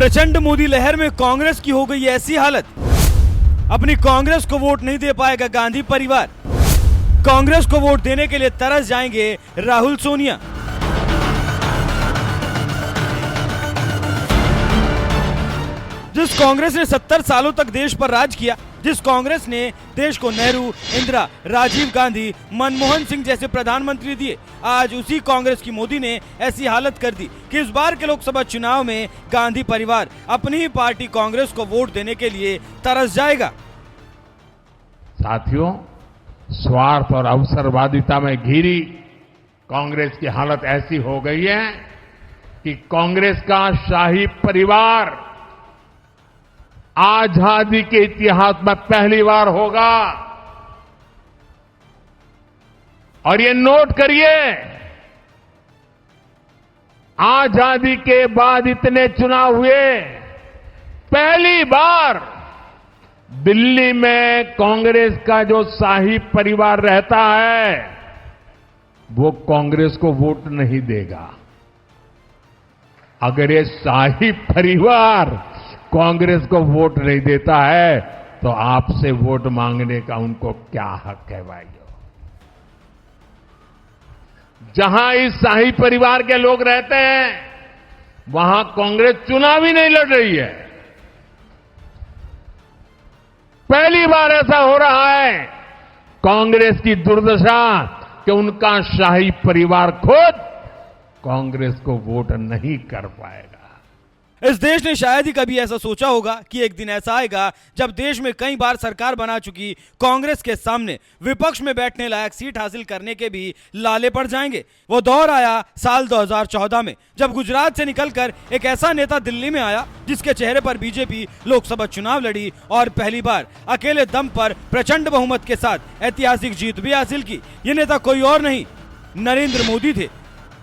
प्रचंड मोदी लहर में कांग्रेस की हो गई ऐसी हालत, अपनी कांग्रेस को वोट नहीं दे पाएगा गांधी परिवार। कांग्रेस को वोट देने के लिए तरस जाएंगे राहुल सोनिया। जिस कांग्रेस ने 70 सालों तक देश पर राज किया, जिस कांग्रेस ने देश को नेहरू, इंदिरा, राजीव गांधी, मनमोहन सिंह जैसे प्रधानमंत्री दिए, आज उसी कांग्रेस की मोदी ने ऐसी हालत कर दी कि इस बार के लोकसभा चुनाव में गांधी परिवार अपनी ही पार्टी कांग्रेस को वोट देने के लिए तरस जाएगा। साथियों, स्वार्थ और अवसरवादिता में घिरी कांग्रेस की हालत ऐसी हो गई है कि कांग्रेस का शाही परिवार आजादी के इतिहास में पहली बार होगा। और ये नोट करिए, आजादी के बाद इतने चुनाव हुए, पहली बार दिल्ली में कांग्रेस का जो शाही परिवार रहता है वो कांग्रेस को वोट नहीं देगा। अगर ये शाही परिवार कांग्रेस को वोट नहीं देता है तो आपसे वोट मांगने का उनको क्या हक है भाइयों। जहां इस शाही परिवार के लोग रहते हैं वहां कांग्रेस चुनाव ही नहीं लड़ रही है। पहली बार ऐसा हो रहा है कांग्रेस की दुर्दशा कि उनका शाही परिवार खुद कांग्रेस को वोट नहीं कर पाएगा। इस देश ने शायद ही कभी ऐसा सोचा होगा कि एक दिन ऐसा आएगा जब देश में कई बार सरकार बना चुकी कांग्रेस के सामने विपक्ष में बैठने लायक सीट हासिल करने के भी लाले पड़ जाएंगे। वो दौर आया साल 2014 में, जब गुजरात से निकलकर एक ऐसा नेता दिल्ली में आया जिसके चेहरे पर बीजेपी लोकसभा चुनाव लड़ी और पहली बार अकेले दम पर प्रचंड बहुमत के साथ ऐतिहासिक जीत भी हासिल की। ये नेता कोई और नहीं, नरेंद्र मोदी थे,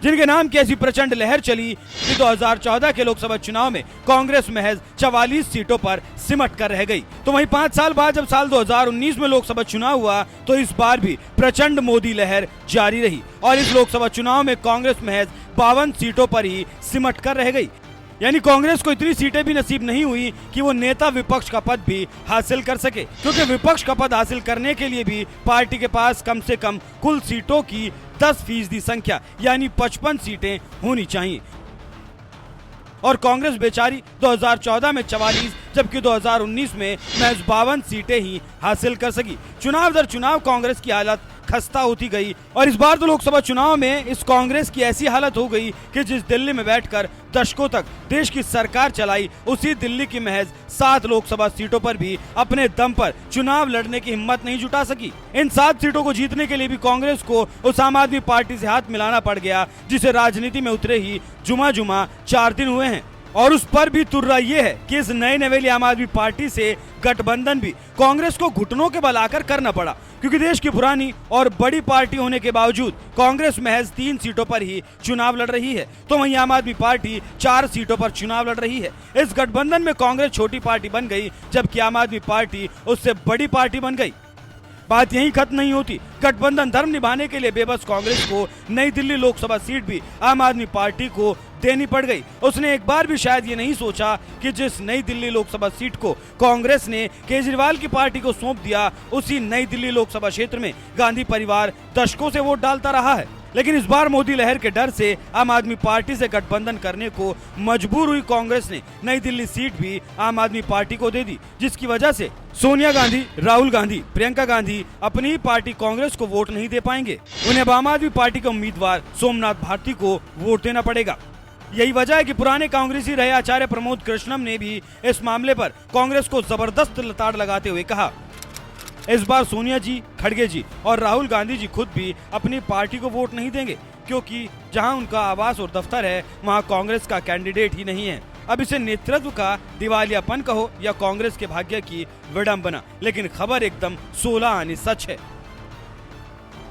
जिनके नाम की ऐसी प्रचंड लहर चली कि 2014 के लोकसभा चुनाव में कांग्रेस महज 44 सीटों पर सिमट कर रह गई। तो वहीं 5 साल बाद जब साल 2019 में लोकसभा चुनाव हुआ तो इस बार भी प्रचंड मोदी लहर जारी रही और इस लोकसभा चुनाव में कांग्रेस महज 52 सीटों पर ही सिमट कर रह गई। यानी कांग्रेस को इतनी सीटें भी नसीब नहीं हुई कि वो नेता विपक्ष का पद भी हासिल कर सके, क्योंकि विपक्ष का पद हासिल करने के लिए भी पार्टी के पास कम से कम कुल सीटों की 10% संख्या यानी 55 सीटें होनी चाहिए। और कांग्रेस बेचारी 2014 में 44 जबकि 2019 में महज 52 सीटें ही हासिल कर सकी। चुनाव दर चुनाव कांग्रेस की हालत खस्ता होती गई और इस बार तो लोकसभा चुनाव में इस कांग्रेस की ऐसी हालत हो गई कि जिस दिल्ली में बैठकर दशकों तक देश की सरकार चलाई, उसी दिल्ली की महज 7 लोकसभा सीटों पर भी अपने दम पर चुनाव लड़ने की हिम्मत नहीं जुटा सकी। इन 7 सीटों को जीतने के लिए भी कांग्रेस को उस आम आदमी पार्टी से हाथ मिलाना पड़ गया जिसे राजनीति में उतरे ही जुमा 4 दिन हुए हैं। और उस पर भी तुर्रा ये है कि इस नए नवेली आम आदमी पार्टी से गठबंधन भी कांग्रेस को घुटनों के बल आकर करना पड़ा, क्योंकि देश की पुरानी और बड़ी पार्टी होने के बावजूद कांग्रेस महज 3 सीटों पर ही चुनाव लड़ रही है, तो वहीं आम आदमी पार्टी 4 सीटों पर चुनाव लड़ रही है। इस गठबंधन में कांग्रेस छोटी पार्टी बन गई जबकि आम आदमी पार्टी उससे बड़ी पार्टी बन गई। बात यहीं खत्म नहीं होती, गठबंधन धर्म निभाने के लिए बेबस कांग्रेस को नई दिल्ली लोकसभा सीट भी आम आदमी पार्टी को देनी पड़ गई। उसने एक बार भी शायद ये नहीं सोचा कि जिस नई दिल्ली लोकसभा सीट को कांग्रेस ने केजरीवाल की पार्टी को सौंप दिया, उसी नई दिल्ली लोकसभा क्षेत्र में गांधी परिवार दशकों से वोट डालता रहा है। लेकिन इस बार मोदी लहर के डर से आम आदमी पार्टी से गठबंधन करने को मजबूर हुई कांग्रेस ने नई दिल्ली सीट भी आम आदमी पार्टी को दे दी, जिसकी वजह से सोनिया गांधी, राहुल गांधी, प्रियंका गांधी अपनी ही पार्टी कांग्रेस को वोट नहीं दे पाएंगे। उन्हें आम आदमी पार्टी के उम्मीदवार सोमनाथ भारती को वोट देना पड़ेगा। यही वजह है कि पुराने कांग्रेसी रहे आचार्य प्रमोद कृष्णम ने भी इस मामले पर कांग्रेस को जबरदस्त लताड़ लगाते हुए कहा, इस बार सोनिया जी, खड़गे जी और राहुल गांधी जी खुद भी अपनी पार्टी को वोट नहीं देंगे, क्योंकि जहां उनका आवास और दफ्तर है वहां कांग्रेस का कैंडिडेट ही नहीं है। अब इसे नेतृत्व का दिवालियापन कहो या कांग्रेस के भाग्य की विडंबना, लेकिन खबर एकदम 16 आने सच है।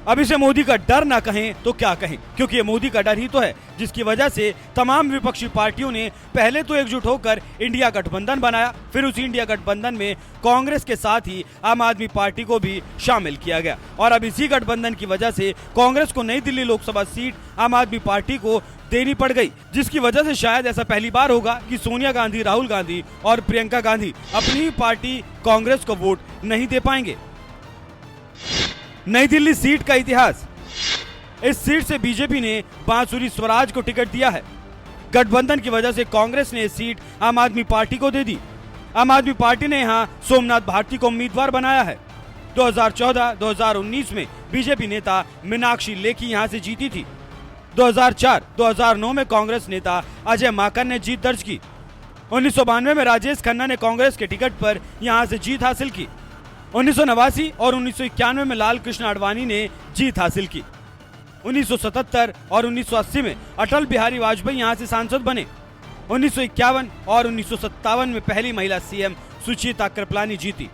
अब इसे मोदी का डर ना कहें तो क्या कहें, क्योंकि ये मोदी का डर ही तो है जिसकी वजह से तमाम विपक्षी पार्टियों ने पहले तो एकजुट होकर इंडिया गठबंधन बनाया, फिर उसी इंडिया गठबंधन में कांग्रेस के साथ ही आम आदमी पार्टी को भी शामिल किया गया और अब इसी गठबंधन की वजह से कांग्रेस को नई दिल्ली लोकसभा सीट आम आदमी पार्टी को देनी पड़ गई, जिसकी वजह से शायद ऐसा पहली बार होगा कि सोनिया गांधी, राहुल गांधी और प्रियंका गांधी अपनी ही पार्टी कांग्रेस को वोट नहीं दे पाएंगे। नई दिल्ली सीट का इतिहास। इस सीट से बीजेपी ने बांसुरी स्वराज को टिकट दिया है। गठबंधन की वजह से कांग्रेस ने सीट आम आदमी पार्टी को दे दी। आम आदमी पार्टी ने यहां सोमनाथ भारती को उम्मीदवार बनाया है। 2014-2019 में बीजेपी नेता मीनाक्षी लेखी यहां से जीती थी। 2004-2009 में कांग्रेस नेता अजय माकन ने जीत दर्ज की। 1992 में राजेश खन्ना ने कांग्रेस के टिकट पर यहां से जीत हासिल की। 1989 और 1991 में लाल कृष्ण आडवाणी ने जीत हासिल की। 1977 और 1980 में अटल बिहारी वाजपेयी यहां से सांसद बने। 1951 और 1957 में पहली महिला सीएम सुचेता कृपलानी जीती।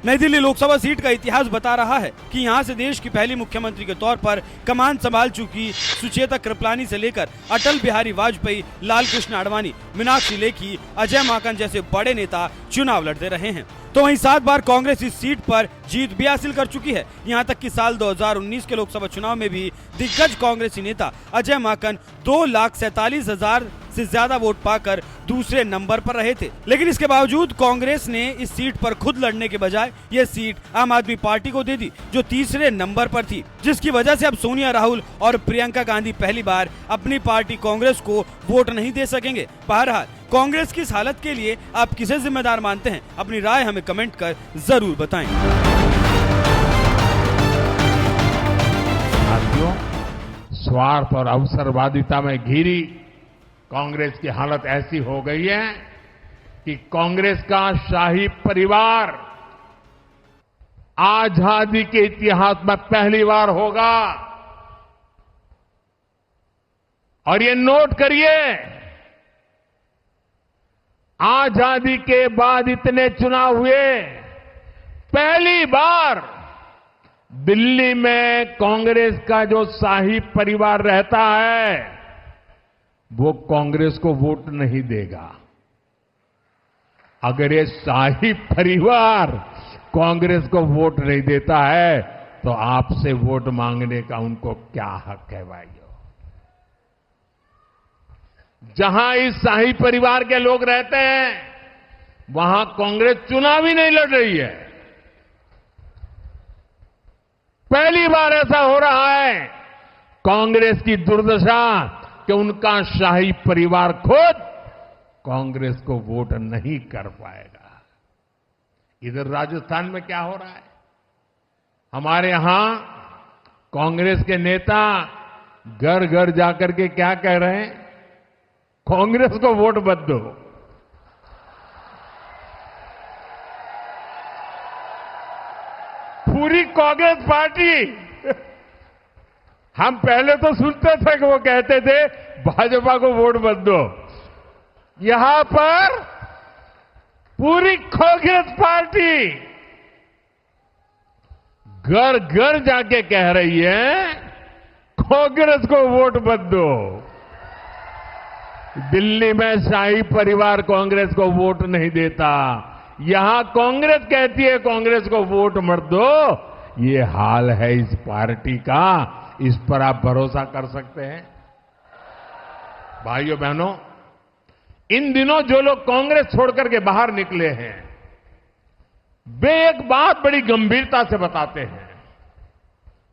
नई दिल्ली लोकसभा सीट का इतिहास बता रहा है कि यहां से देश की पहली मुख्यमंत्री के तौर पर कमान संभाल चुकी सुचेता कृपलानी से लेकर अटल बिहारी वाजपेयी, लाल कृष्ण आडवाणी, मीनाक्षी लेखी, अजय माकन जैसे बड़े नेता चुनाव लड़ते रहे हैं। तो वहीं 7 बार कांग्रेस इस सीट पर जीत भी हासिल कर चुकी है। यहां तक कि साल 2019 के लोकसभा चुनाव में भी दिग्गज कांग्रेसी नेता अजय माकन 2,47,000 से ज्यादा वोट पाकर दूसरे नंबर पर रहे थे। लेकिन इसके बावजूद कांग्रेस ने इस सीट पर खुद लड़ने के बजाय यह सीट आम आदमी पार्टी को दे दी, जो तीसरे नंबर पर थी, जिसकी वजह से अब सोनिया, राहुल और प्रियंका गांधी पहली बार अपनी पार्टी कांग्रेस को वोट नहीं दे सकेंगे। बहरहाल कांग्रेस की इस हालत के लिए आप किसे जिम्मेदार मानते हैं? अपनी राय हमें कमेंट कर जरूर बताएं। साथियों, स्वार्थ और अवसरवादिता में घिरी कांग्रेस की हालत ऐसी हो गई है कि कांग्रेस का शाही परिवार आजादी के इतिहास में पहली बार होगा। और ये नोट करिए, आजादी के बाद इतने चुनाव हुए, पहली बार दिल्ली में कांग्रेस का जो शाही परिवार रहता है वो कांग्रेस को वोट नहीं देगा। अगर ये शाही परिवार कांग्रेस को वोट नहीं देता है तो आपसे वोट मांगने का उनको क्या हक है भाइयों? जहां इस शाही परिवार के लोग रहते हैं वहां कांग्रेस चुनाव ही नहीं लड़ रही है। पहली बार ऐसा हो रहा है। कांग्रेस की दुर्दशा कि उनका शाही परिवार खुद कांग्रेस को वोट नहीं कर पाएगा। इधर राजस्थान में क्या हो रहा है? हमारे यहां कांग्रेस के नेता घर घर जाकर के क्या कह रहे हैं? कांग्रेस को वोट मत दो। पूरी कांग्रेस पार्टी, हम पहले तो सुनते थे कि वो कहते थे भाजपा को वोट मत दो। यहां पर पूरी कांग्रेस पार्टी घर घर जाके कह रही है कांग्रेस को वोट मत दो। दिल्ली में शाही परिवार कांग्रेस को वोट नहीं देता, यहां कांग्रेस कहती है कांग्रेस को वोट मत दो। ये हाल है इस पार्टी का, इस पर आप भरोसा कर सकते हैं? भाइयों बहनों, इन दिनों जो लोग कांग्रेस छोड़कर के बाहर निकले हैं वे एक बात बड़ी गंभीरता से बताते हैं।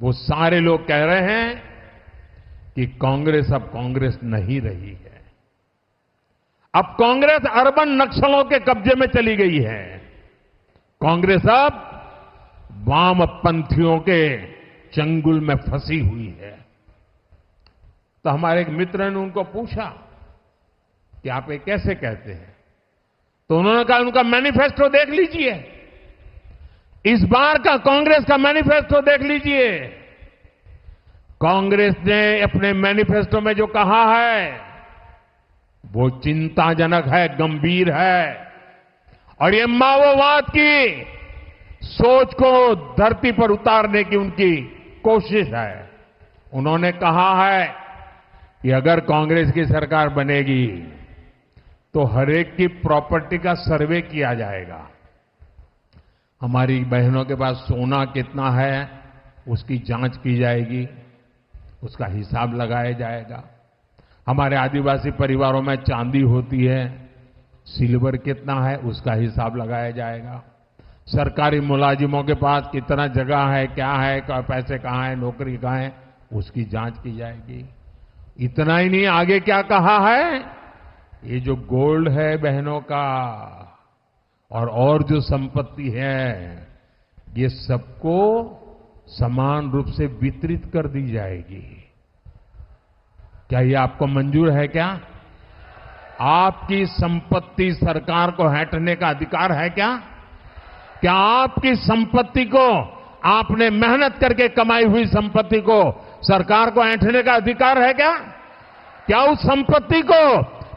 वो सारे लोग कह रहे हैं कि कांग्रेस अब कांग्रेस नहीं रही है। अब कांग्रेस अर्बन नक्सलों के कब्जे में चली गई है। कांग्रेस अब वामपंथियों के चंगुल में फंसी हुई है। तो हमारे एक मित्र ने उनको पूछा कि आप ये कैसे कहते हैं? तो उन्होंने कहा उनका मैनिफेस्टो देख लीजिए, इस बार का कांग्रेस का मैनिफेस्टो देख लीजिए। कांग्रेस ने अपने मैनिफेस्टो में जो कहा है वो चिंताजनक है, गंभीर है। और ये माओवाद की सोच को धरती पर उतारने की उनकी कोशिश है। उन्होंने कहा है कि अगर कांग्रेस की सरकार बनेगी तो हर एक की प्रॉपर्टी का सर्वे किया जाएगा। हमारी बहनों के पास सोना कितना है उसकी जांच की जाएगी, उसका हिसाब लगाया जाएगा। हमारे आदिवासी परिवारों में चांदी होती है, सिल्वर कितना है उसका हिसाब लगाया जाएगा। सरकारी मुलाजिमों के पास कितना जगह है, क्या है, पैसे कहां है, नौकरी कहां है, उसकी जांच की जाएगी। इतना ही नहीं, आगे क्या कहा है, ये जो गोल्ड है बहनों का और जो संपत्ति है ये सबको समान रूप से वितरित कर दी जाएगी। क्या ये आपको मंजूर है? क्या आपकी संपत्ति सरकार को हटने का अधिकार है? क्या आपकी संपत्ति को, आपने मेहनत करके कमाई हुई संपत्ति को सरकार को ऐंठने का अधिकार है? क्या उस संपत्ति को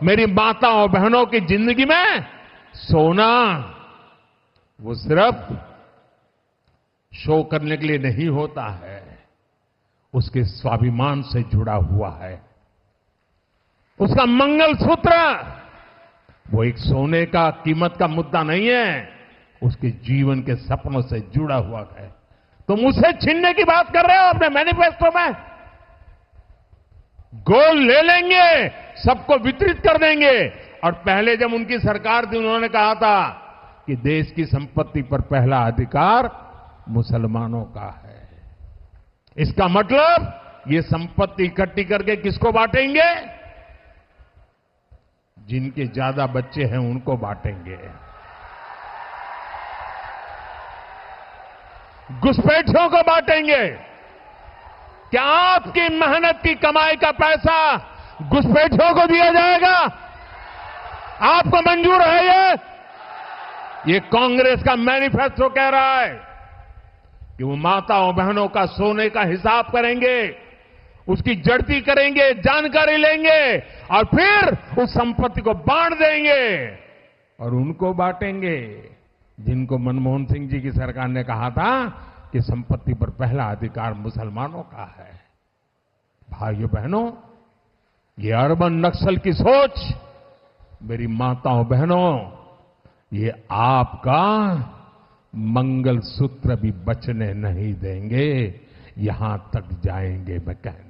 मेरी माताओं और बहनों की जिंदगी में सोना वो सिर्फ शो करने के लिए नहीं होता है, उसके स्वाभिमान से जुड़ा हुआ है। उसका मंगलसूत्र वो एक सोने का कीमत का मुद्दा नहीं है, उसके जीवन के सपनों से जुड़ा हुआ है। तुम उसे छीनने की बात कर रहे हो अपने मैनिफेस्टो में। गोल्ड ले लेंगे, सबको वितरित कर देंगे। और पहले जब उनकी सरकार थी उन्होंने कहा था कि देश की संपत्ति पर पहला अधिकार मुसलमानों का है। इसका मतलब ये संपत्ति इकट्ठी करके किसको बांटेंगे? जिनके ज्यादा बच्चे हैं उनको बांटेंगे। घुसपैठियों को बांटेंगे। क्या आपकी मेहनत की कमाई का पैसा घुसपैठियों को दिया जाएगा? आपको मंजूर है? ये कांग्रेस का मैनिफेस्टो कह रहा है कि वो माताओं बहनों का सोने का हिसाब करेंगे, उसकी जड़ती करेंगे, जानकारी लेंगे और फिर उस संपत्ति को बांट देंगे। और उनको बांटेंगे जिनको मनमोहन सिंह जी की सरकार ने कहा था कि संपत्ति पर पहला अधिकार मुसलमानों का है। भाइयों बहनों, ये अर्बन नक्सल की सोच, मेरी माताओं बहनों, ये आपका मंगलसूत्र भी बचने नहीं देंगे, यहां तक जाएंगे मैं कहना।